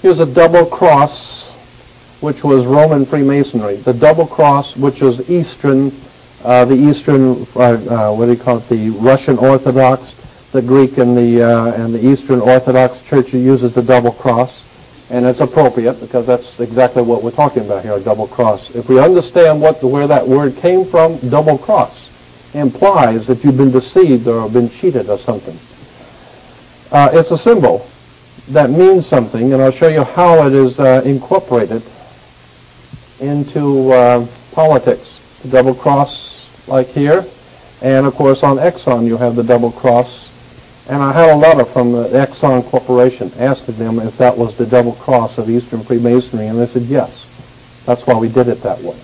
Here's a double cross, which was Roman Freemasonry. The double cross, which is Eastern, what do you call it, the Russian Orthodox, the Greek and the Eastern Orthodox Church uses the double cross, and it's appropriate because that's exactly what we're talking about here, a double cross. If we understand where that word came from, double cross implies that you've been deceived or been cheated or something. It's a symbol that means something, and I'll show you how it is incorporated into politics. The double cross, like here, and of course on Exxon you have the double cross. And I had a letter from the Exxon Corporation asking them if that was the double cross of Eastern Freemasonry, and they said yes. That's why we did it that way.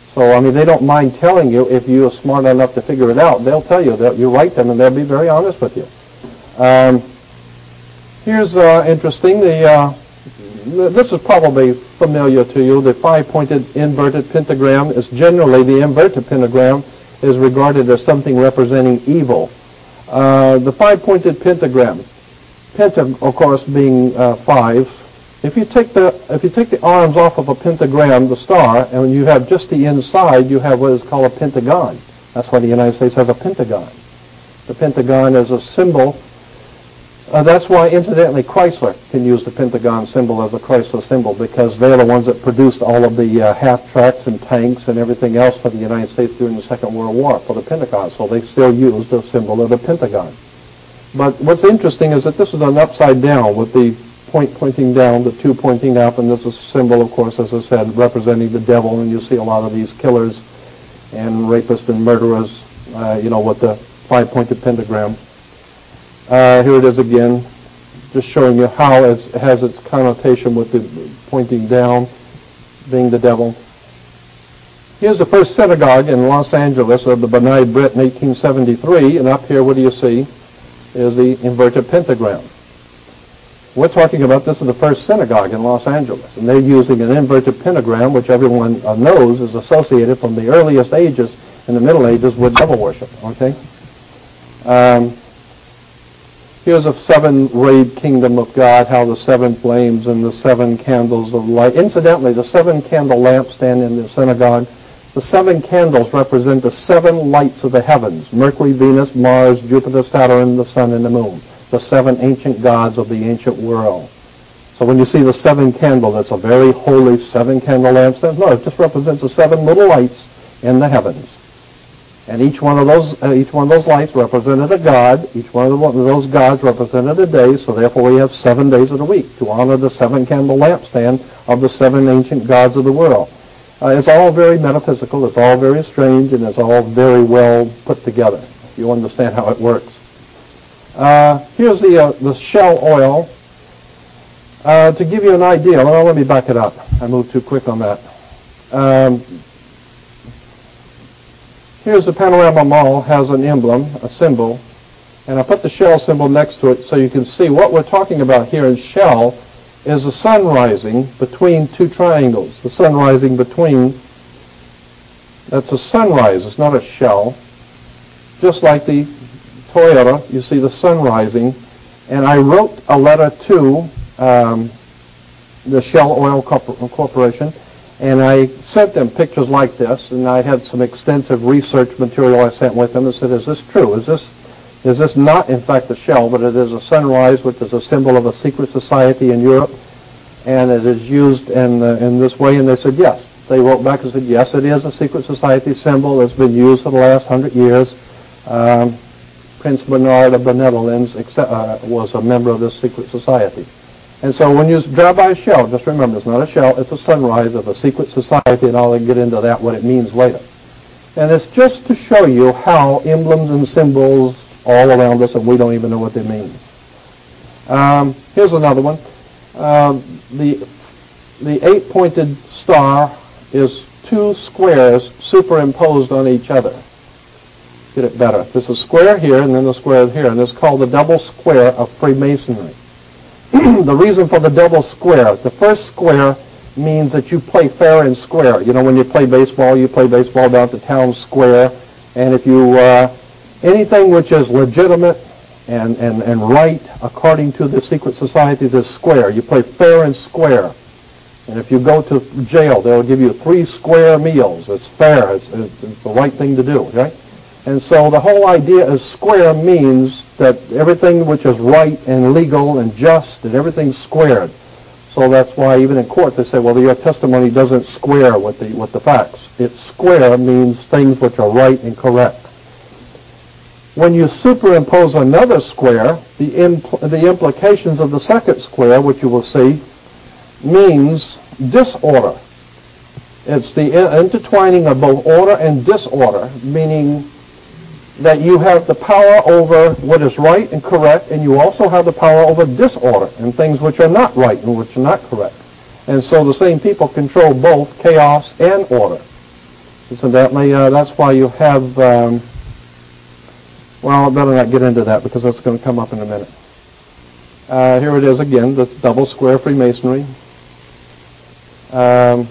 So, I mean, they don't mind telling you if you are smart enough to figure it out. They'll tell you that you write them, and they'll be very honest with you. Here's interesting. This is probably familiar to you. The five-pointed inverted pentagram is generally, the inverted pentagram is regarded as something representing evil. The five-pointed pentagram, penta, of course, being five. If you take the arms off of a pentagram, the star, and you have just the inside, you have what is called a pentagon. That's why the United States has a pentagon. The pentagon is a symbol. That's why, incidentally, Chrysler can use the pentagon symbol as a Chrysler symbol, because they're the ones that produced all of the half-tracks and tanks and everything else for the United States during the Second World War for the Pentagon. So they still use the symbol of the pentagon. But what's interesting is that this is an upside down with the point pointing down, the two pointing up, and this is a symbol, of course, as I said, representing the devil. And you see a lot of these killers and rapists and murderers, with the five-pointed pentagram. Here it is again, just showing you how it has its connotation with the pointing down being the devil. Here's the first synagogue in Los Angeles of the B'nai B'rith in 1873, and up here, what do you see, is the inverted pentagram. We're talking about this is the first synagogue in Los Angeles, and they're using an inverted pentagram, which everyone knows is associated from the earliest ages in the Middle Ages with devil worship, okay? Here's a seven-rayed kingdom of God, how the seven flames and the seven candles of light. Incidentally, the seven-candle lampstand in the synagogue, the seven candles represent the seven lights of the heavens: Mercury, Venus, Mars, Jupiter, Saturn, the sun, and the moon, the seven ancient gods of the ancient world. So when you see the seven candle, that's a very holy seven-candle lampstand. No, it just represents the seven little lights in the heavens. And each one of those lights represented a god. Each one of those gods represented a day. So therefore, we have 7 days of the week to honor the seven-candle lampstand of the seven ancient gods of the world. It's all very metaphysical. It's all very strange, and it's all very well put together. You understand how it works. Here's the shell oil. To give you an idea, let me back it up. I moved too quick on that. Here's the Panorama Mall, has an emblem, a symbol, and I put the shell symbol next to it so you can see what we're talking about here in shell is the sun rising between two triangles. The sun rising between, that's a sunrise, it's not a shell. Just like the Toyota, you see the sun rising, and I wrote a letter to the Shell Oil Corporation, and I sent them pictures like this, and I had some extensive research material I sent with them and said, is this true? Is this not, in fact, a shell, but it is a sunrise, which is a symbol of a secret society in Europe, and it is used in this way? And they said, yes. They wrote back and said, yes, it is a secret society symbol. It's been used for the last 100 years. Prince Bernard of the Netherlands was a member of this secret society. And so when you drive by a shell, just remember, it's not a shell, it's a sunrise of a secret society, and I'll get into that, what it means later. And it's just to show you how emblems and symbols all around us, and we don't even know what they mean. Here's another one. The eight-pointed star is two squares superimposed on each other. Get it better. There's a square here, and then a square here, and it's called the double square of Freemasonry. The reason for the double square, the first square means that you play fair and square. You know, when you play baseball down at the town square, and if you, anything which is legitimate and right, according to the secret societies, is square. You play fair and square. And if you go to jail, they'll give you 3 square meals. It's fair. It's the right thing to do, right? And so the whole idea is square means that everything which is right and legal and just, and everything's squared. So that's why even in court they say, well, your testimony doesn't square with the facts. It's square means things which are right and correct. When you superimpose another square, the implications of the second square, which you will see, means disorder. It's the intertwining of both order and disorder, meaning that you have the power over what is right and correct, and you also have the power over disorder and things which are not right and which are not correct. And so the same people control both chaos and order. Incidentally, that's why you have, well, I better not get into that because that's going to come up in a minute. Here it is again, the double square Freemasonry. The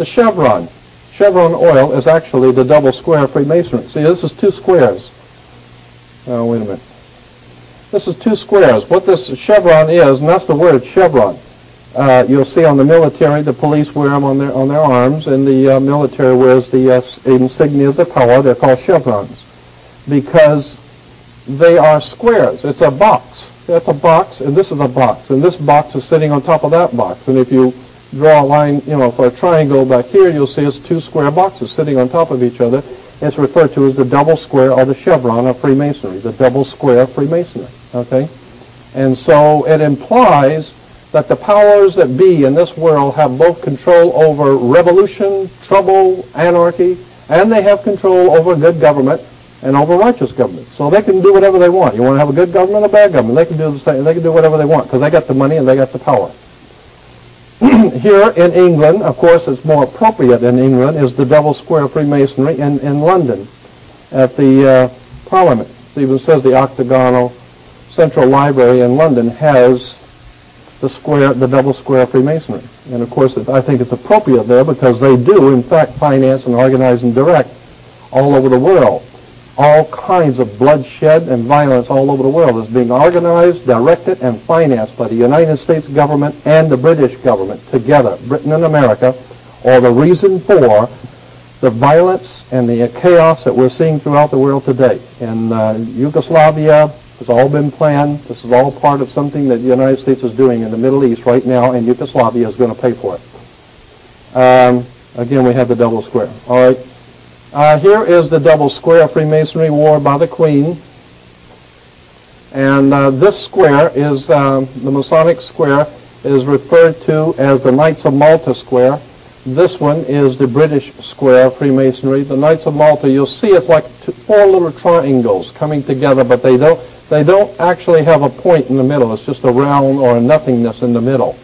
chevron. Chevron oil is actually the double square Freemasonry. See, this is 2 squares. Oh, wait a minute. This is 2 squares. What this chevron is, and that's the word chevron. You'll see on the military, the police wear them on their arms, and the military wears the insignias of power. They're called chevrons because they are squares. It's a box. That's a box, and this is a box, and this box is sitting on top of that box. And if you draw a line, for a triangle back here, you'll see it's 2 square boxes sitting on top of each other. It's referred to as the double square or the chevron of Freemasonry, the double square Freemasonry, okay? And so it implies that the powers that be in this world have both control over revolution, trouble, anarchy, and they have control over good government and over righteous government. So they can do whatever they want. You want to have a good government or a bad government, they can do the same. They can do whatever they want because they got the money and they got the power. Here in England, of course, it's more appropriate in England, is the double square Freemasonry in London at the Parliament. It even says the octagonal Central Library in London has the double square Freemasonry. And of course, I think it's appropriate there because they do, in fact, finance and organize and direct all over the world. All kinds of bloodshed and violence all over the world is being organized, directed, and financed by the United States government and the British government together, Britain and America, are the reason for the violence and the chaos that we're seeing throughout the world today. In Yugoslavia, it's all been planned. This is all part of something that the United States is doing in the Middle East right now, and Yugoslavia is going to pay for it. Again, we have the double square. All right. Here is the double square Freemasonry worn by the Queen. And this square is, the Masonic square is referred to as the Knights of Malta square. This one is the British square Freemasonry. The Knights of Malta, you'll see it's like 4 little triangles coming together, but they don't actually have a point in the middle. It's just a round or a nothingness in the middle.